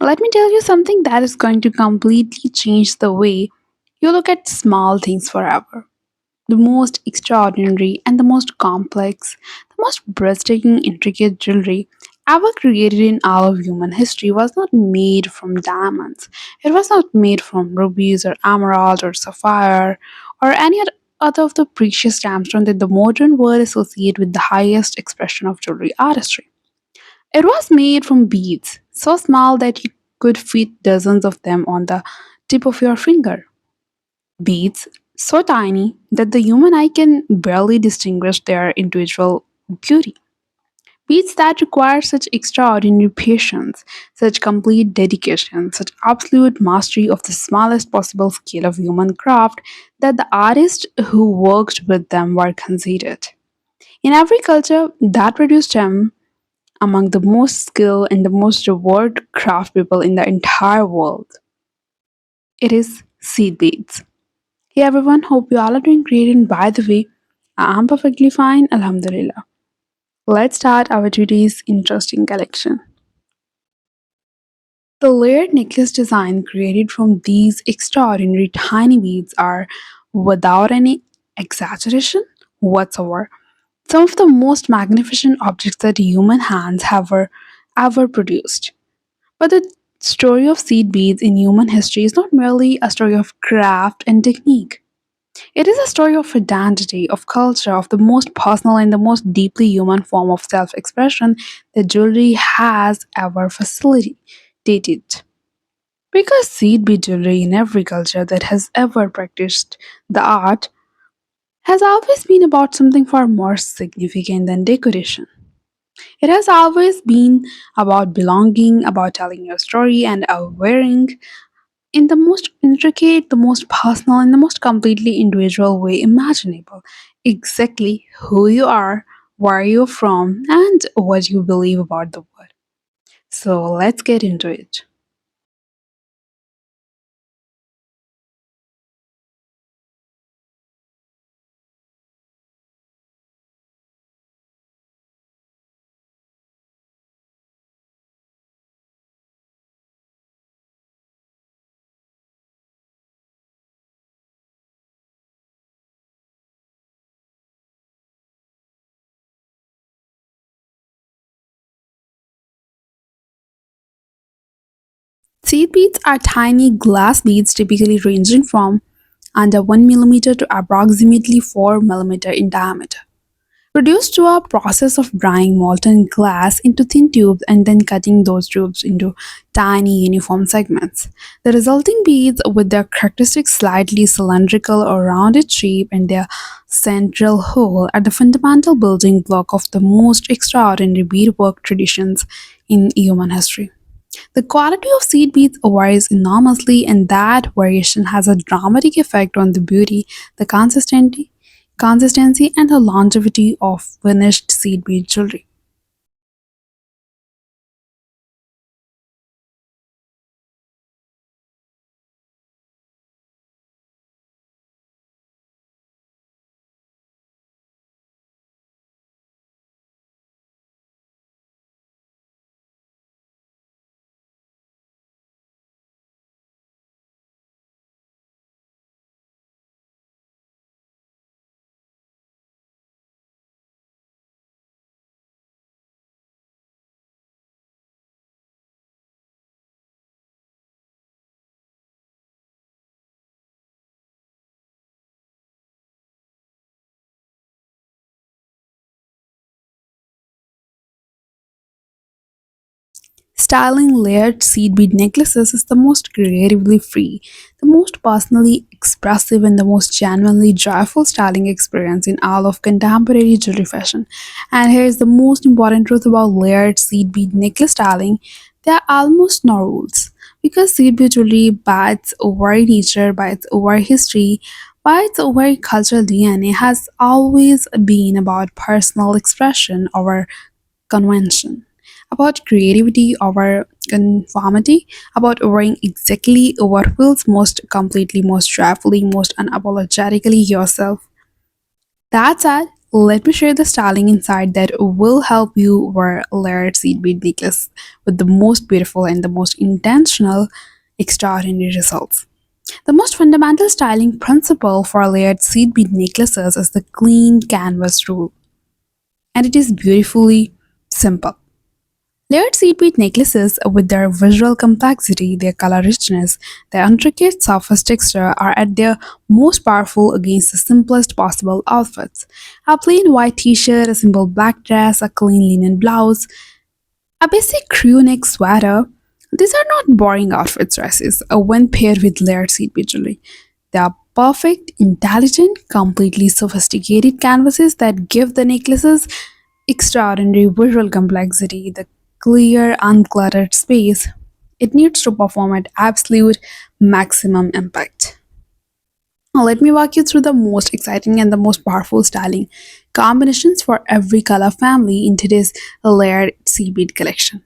Let me tell you something that is going to completely change the way you look at small things forever. The most extraordinary and the most complex, the most breathtaking, intricate jewelry ever created in all of human history was not made from diamonds. It was not made from rubies or emerald or sapphire or any other of the precious gemstones that the modern world associates with the highest expression of jewelry artistry. It was made from beads, so small that you could fit dozens of them on the tip of your finger. Beads so tiny that the human eye can barely distinguish their individual beauty. Beads that require such extraordinary patience, such complete dedication, such absolute mastery of the smallest possible scale of human craft that the artists who worked with them were considered. In every culture that produced them, among the most skilled and the most revered craft people in the entire world, it is seed beads. Hey everyone, hope you all are doing great. And by the way, I'm perfectly fine, Alhamdulillah. Let's start our today's interesting collection. The layered necklace design created from these extraordinary tiny beads are, without any exaggeration whatsoever, some of the most magnificent objects that human hands have ever produced. But the story of seed beads in human history is not merely a story of craft and technique. It is a story of identity, of culture, of the most personal and the most deeply human form of self expression that jewelry has ever facilitated. Because seed bead jewelry in every culture that has ever practiced the art has always been about something far more significant than decoration. It has always been about belonging, about telling your story, and wearing in the most intricate, the most personal, and the most completely individual way imaginable. Exactly who you are, where you're from, and what you believe about the world. So let's get into it. Seed beads are tiny glass beads typically ranging from under 1 millimeter to approximately 4 millimeter in diameter. Reduced through a process of drying molten glass into thin tubes and then cutting those tubes into tiny uniform segments. The resulting beads, with their characteristic slightly cylindrical or rounded shape and their central hole, are the fundamental building block of the most extraordinary beadwork traditions in human history. The quality of seed beads varies enormously, and that variation has a dramatic effect on the beauty, the consistency, and the longevity of finished seed bead jewelry. Styling layered seed bead necklaces is the most creatively free, the most personally expressive, and the most genuinely joyful styling experience in all of contemporary jewelry fashion. And here's the most important truth about layered seed bead necklace styling: there are almost no rules. Because seed bead jewelry, by its very nature, by its very history, by its very cultural DNA, has always been about personal expression over convention, about creativity over conformity, about wearing exactly what feels most completely, most joyfully, most unapologetically yourself. That said, Let me share the styling insight that will help you wear a layered seed bead necklace with the most beautiful and the most intentional, extraordinary results. The most fundamental styling principle for layered seed bead necklaces is the clean canvas rule, and it is beautifully simple. Layered seed bead necklaces, with their visual complexity, their color richness, their intricate surface texture, are at their most powerful against the simplest possible outfits. A plain white t shirt, a simple black dress, a clean linen blouse, a basic crew neck sweater. These are not boring outfit dresses when paired with layered seed bead jewelry. They are perfect, intelligent, completely sophisticated canvases that give the necklaces extraordinary visual complexity, the clear, uncluttered space it needs to perform at absolute maximum impact. Now, let me walk you through the most exciting and the most powerful styling combinations for every color family in today's layered seed bead collection.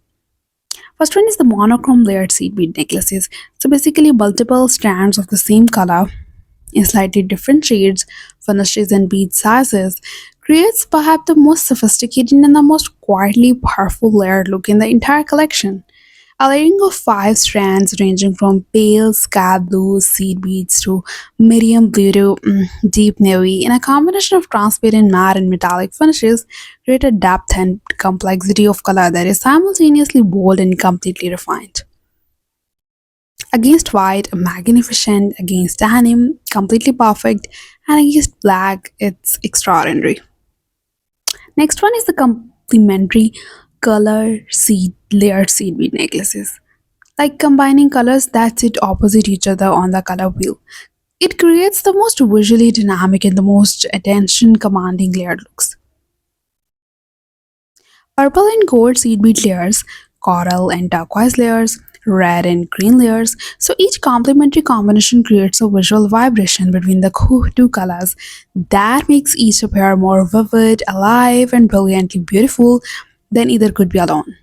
First one is the monochrome layered seed bead necklaces. So basically multiple strands of the same color in slightly different shades, finishes, and bead sizes creates perhaps the most sophisticated and the most quietly powerful layered look in the entire collection. A layering of five strands ranging from pale sky blue seed beads to medium blue to deep navy in a combination of transparent matte and metallic finishes create a depth and complexity of color that is simultaneously bold and completely refined. Against white, magnificent. Against denim, completely perfect. And against black, it's extraordinary. Next one is the complementary color seed layered seed bead necklaces. Like combining colors that sit opposite each other on the color wheel. It creates the most visually dynamic and the most attention commanding layered looks. Purple and gold seed bead layers, coral and turquoise layers, red and green layers. So each complementary combination creates a visual vibration between the two colors that makes each pair more vivid, alive, and brilliantly beautiful than either could be alone.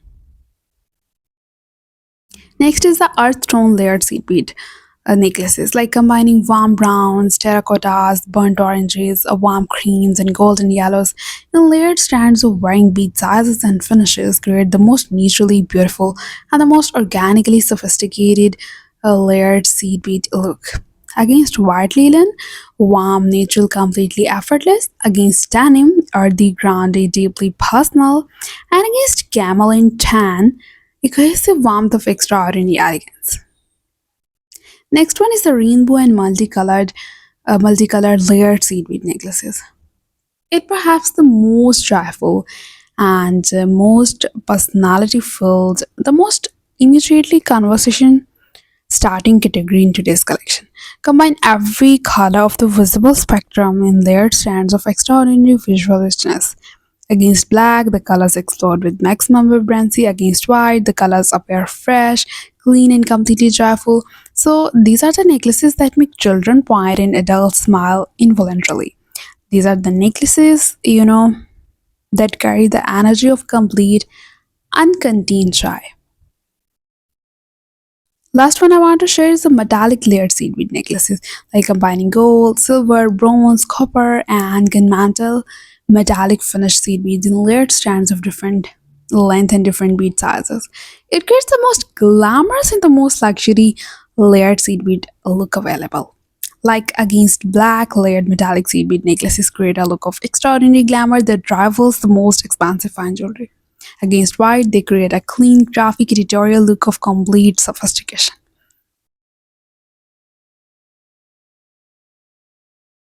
Next is the earth tone layered seed bead necklaces, like combining warm browns, terracottas, burnt oranges, warm creams, and golden yellows in layered strands of varying bead sizes and finishes create the most naturally beautiful and the most organically sophisticated layered seed bead look. Against white linen, warm, natural, completely effortless. Against denim, earthy, grande, deeply personal. And against camel and tan, a cohesive warmth of extraordinary elegance. Next one is the rainbow and multicolored layered seed bead necklaces. It perhaps the most joyful and most personality filled, the most immediately conversation starting category in today's collection. Combine every color of the visible spectrum in layered strands of extraordinary visual richness. Against black, the colors explode with maximum vibrancy. Against white, the colors appear fresh, clean, and completely joyful. So, these are the necklaces that make children point and adults smile involuntarily. These are the necklaces, that carry the energy of complete, uncontained joy. Last one I want to share is the metallic layered seed bead necklaces, like combining gold, silver, bronze, copper, and gunmetal metallic finished seed beads in layered strands of different length and different bead sizes. It creates the most glamorous and the most luxury layered seed bead look available. Like against black, layered metallic seed bead necklaces create a look of extraordinary glamour that rivals the most expensive fine jewelry. Against white, they create a clean, graphic, editorial look of complete sophistication.